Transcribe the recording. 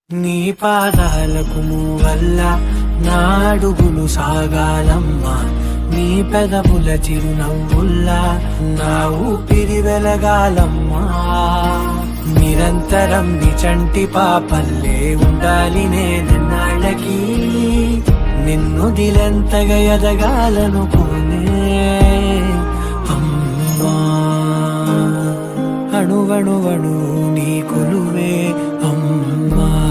నీ పాదాలకు వల్ల నా అడుగులు సాగాలమ్మా, నీ పెదవుల చిరునవ్వుల్లా నా ఊపిరి వెలగాలమ్మా. నిరంతరం నీ చంటి పాపల్లే ఉండాలి నేనన్నాళ్ళకి, నిన్ను దిలెంతగా ఎదగాలనుకోనే అమ్మా. అణువణువణు